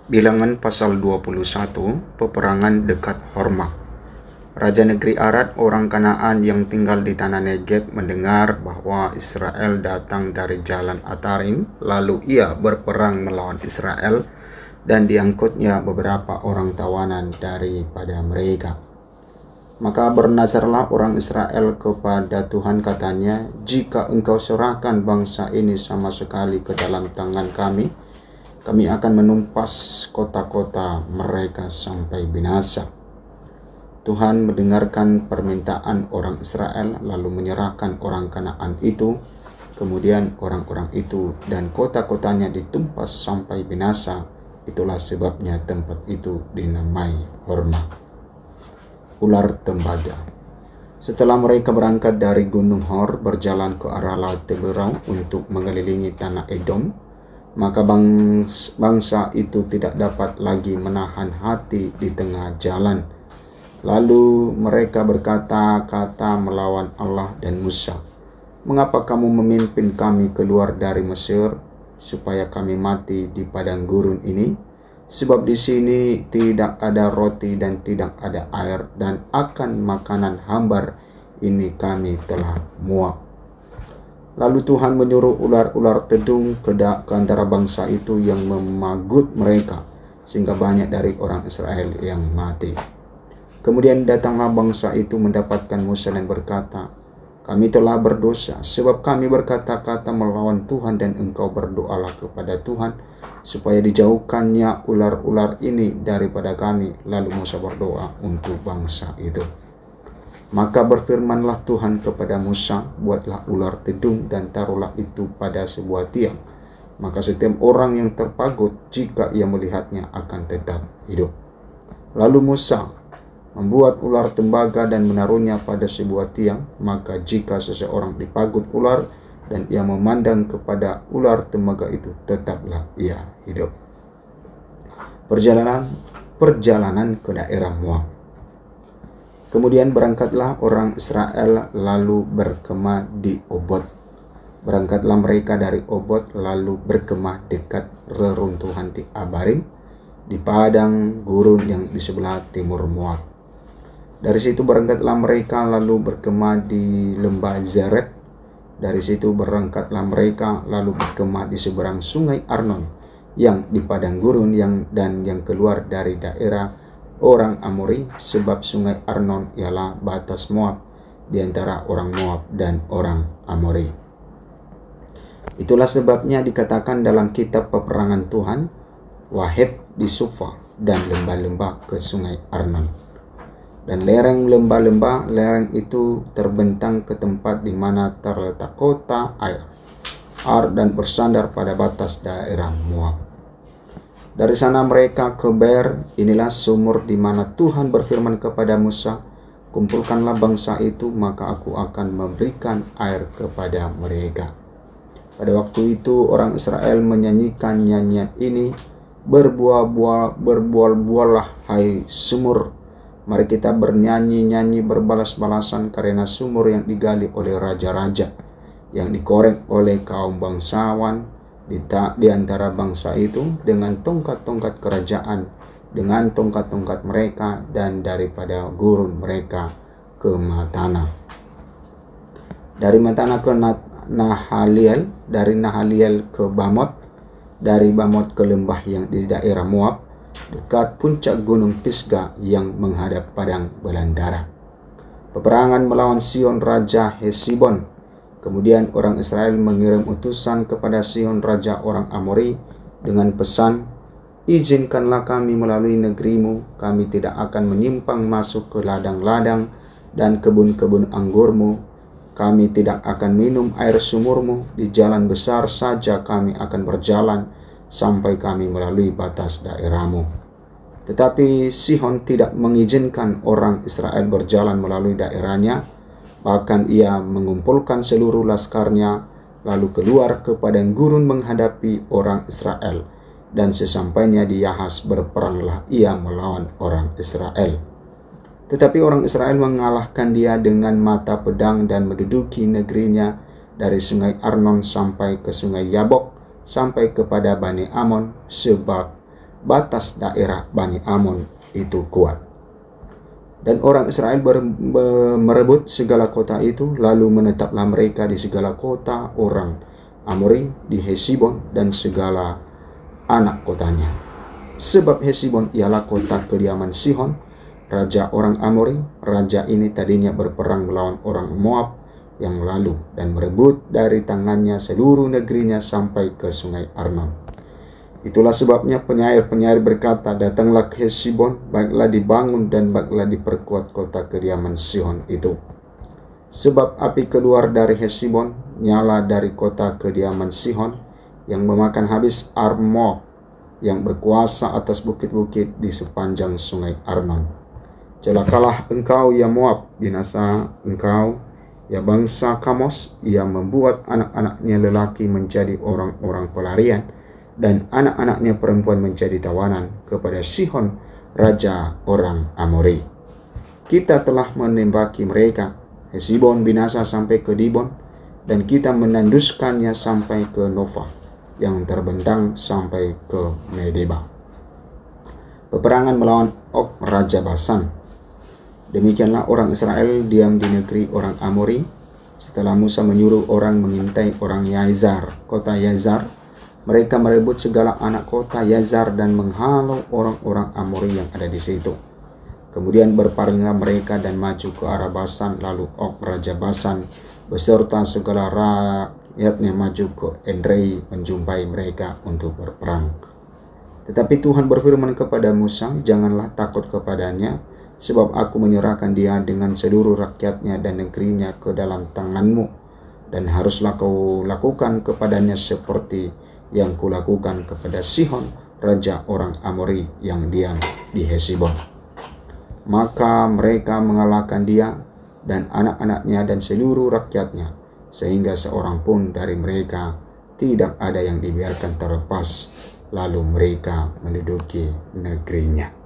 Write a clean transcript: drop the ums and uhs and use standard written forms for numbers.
Bilangan pasal 21, peperangan dekat Horma. Raja negeri Arad, orang Kanaan yang tinggal di tanah Negeb, mendengar bahwa Israel datang dari jalan Atarim, lalu ia berperang melawan Israel, dan diangkutnya beberapa orang tawanan daripada mereka. Maka bernazarlah orang Israel kepada Tuhan, katanya, "Jika engkau serahkan bangsa ini sama sekali ke dalam tangan kami akan menumpas kota-kota mereka sampai binasa." Tuhan mendengarkan permintaan orang Israel, lalu menyerahkan orang Kanaan itu. Kemudian orang-orang itu dan kota-kotanya ditumpas sampai binasa. Itulah sebabnya tempat itu dinamai Horma. Ular tembaga. Setelah mereka berangkat dari Gunung Hor, berjalan ke arah Laut Teberau untuk mengelilingi tanah Edom, maka bangsa itu tidak dapat lagi menahan hati di tengah jalan. Lalu mereka berkata-kata melawan Allah dan Musa, "Mengapa kamu memimpin kami keluar dari Mesir, supaya kami mati di padang gurun ini? Sebab di sini tidak ada roti dan tidak ada air, dan akan makanan hambar ini kami telah muak." Lalu Tuhan menyuruh ular-ular tedung ke antara bangsa itu yang memagut mereka, sehingga banyak dari orang Israel yang mati. Kemudian datanglah bangsa itu mendapatkan Musa dan berkata, "Kami telah berdosa, sebab kami berkata-kata melawan Tuhan, dan engkau berdoalah kepada Tuhan, supaya dijauhkannya ular-ular ini daripada kami." Lalu Musa berdoa untuk bangsa itu. Maka berfirmanlah Tuhan kepada Musa, "Buatlah ular tedung dan taruhlah itu pada sebuah tiang. Maka setiap orang yang terpagut, jika ia melihatnya, akan tetap hidup." Lalu Musa membuat ular tembaga dan menaruhnya pada sebuah tiang. Maka jika seseorang dipagut ular dan ia memandang kepada ular tembaga itu, tetaplah ia hidup. Perjalanan ke daerah Moab. Kemudian berangkatlah orang Israel lalu berkemah di Obot. Berangkatlah mereka dari Obot lalu berkemah dekat reruntuhan di Abarim, di padang gurun yang di sebelah timur Moab. Dari situ berangkatlah mereka lalu berkemah di lembah Zeret. Dari situ berangkatlah mereka lalu berkemah di seberang sungai Arnon yang di padang gurun yang keluar dari daerah orang Amori, sebab sungai Arnon ialah batas Moab di antara orang Moab dan orang Amori. Itulah sebabnya dikatakan dalam kitab peperangan Tuhan, "Waheb di Sufa dan lembah-lembah ke sungai Arnon." Dan lereng lembah-lembah, lereng itu terbentang ke tempat di mana terletak kota Ar dan bersandar pada batas daerah Moab. Dari sana mereka ke Ber. Inilah sumur di mana Tuhan berfirman kepada Musa, "Kumpulkanlah bangsa itu, maka aku akan memberikan air kepada mereka." Pada waktu itu orang Israel menyanyikan nyanyian ini, "Berbual-buallah hai sumur, mari kita bernyanyi-nyanyi berbalas-balasan karena sumur yang digali oleh raja-raja, yang dikorek oleh kaum bangsawan di antara bangsa itu dengan tongkat-tongkat kerajaan, dengan tongkat-tongkat mereka, dan daripada gurun mereka ke Matana. Dari Matana ke Nahaliel, dari Nahaliel ke Bamot, dari Bamot ke lembah yang di daerah Moab, dekat puncak gunung Pisga yang menghadap padang belantara. Peperangan melawan Sihon Raja Hesibon. Kemudian orang Israel mengirim utusan kepada Sihon Raja orang Amori dengan pesan, "Izinkanlah kami melalui negerimu, kami tidak akan menyimpang masuk ke ladang-ladang dan kebun-kebun anggurmu. Kami tidak akan minum air sumurmu, di jalan besar saja kami akan berjalan sampai kami melalui batas daerahmu." Tetapi Sihon tidak mengizinkan orang Israel berjalan melalui daerahnya. Bahkan ia mengumpulkan seluruh laskarnya, lalu keluar ke padang gurun menghadapi orang Israel. Dan sesampainya di Yahas, berperanglah ia melawan orang Israel. Tetapi orang Israel mengalahkan dia dengan mata pedang dan menduduki negerinya dari sungai Arnon sampai ke sungai Yabok, sampai kepada Bani Amon, sebab batas daerah Bani Amon itu kuat. Dan orang Israel merebut segala kota itu, lalu menetaplah mereka di segala kota orang Amori, di Hesibon dan segala anak kotanya. Sebab Hesibon ialah kota kediaman Sihon, raja orang Amori. Raja ini tadinya berperang melawan orang Moab yang lalu dan merebut dari tangannya seluruh negerinya sampai ke sungai Arnon. Itulah sebabnya penyair-penyair berkata, datanglah ke Hesibon, baiklah dibangun dan baiklah diperkuat kota kediaman Sihon itu. Sebab api keluar dari Hesibon, nyala dari kota kediaman Sihon, yang memakan habis Armob, yang berkuasa atas bukit-bukit di sepanjang sungai Arnon. Celakalah engkau ya Moab, binasa engkau ya bangsa Kamos. Ia membuat anak-anaknya lelaki menjadi orang-orang pelarian, dan anak-anaknya perempuan menjadi tawanan kepada Sihon, raja orang Amori. Kita telah menembaki mereka. Hesibon binasa sampai ke Dibon, dan kita menanduskannya sampai ke Nova, yang terbentang sampai ke Medeba. Peperangan melawan Og, raja Basan. Demikianlah orang Israel diam di negeri orang Amori, setelah Musa menyuruh orang mengintai orang Yazar, kota Yazar. Mereka merebut segala anak kota Yazar dan menghalau orang-orang Amori yang ada di situ. Kemudian berpalinglah mereka dan maju ke arah Basan, lalu Og, raja Basan, beserta segala rakyatnya maju ke Edrei menjumpai mereka untuk berperang. Tetapi Tuhan berfirman kepada Musa, janganlah takut kepadanya, sebab aku menyerahkan dia dengan seluruh rakyatnya dan negerinya ke dalam tanganmu, dan haruslah kau lakukan kepadanya seperti yang kulakukan kepada Sihon, raja orang Amori yang diam di Hesibon. Maka mereka mengalahkan dia dan anak-anaknya dan seluruh rakyatnya, sehingga seorang pun dari mereka tidak ada yang dibiarkan terlepas, lalu mereka menduduki negerinya.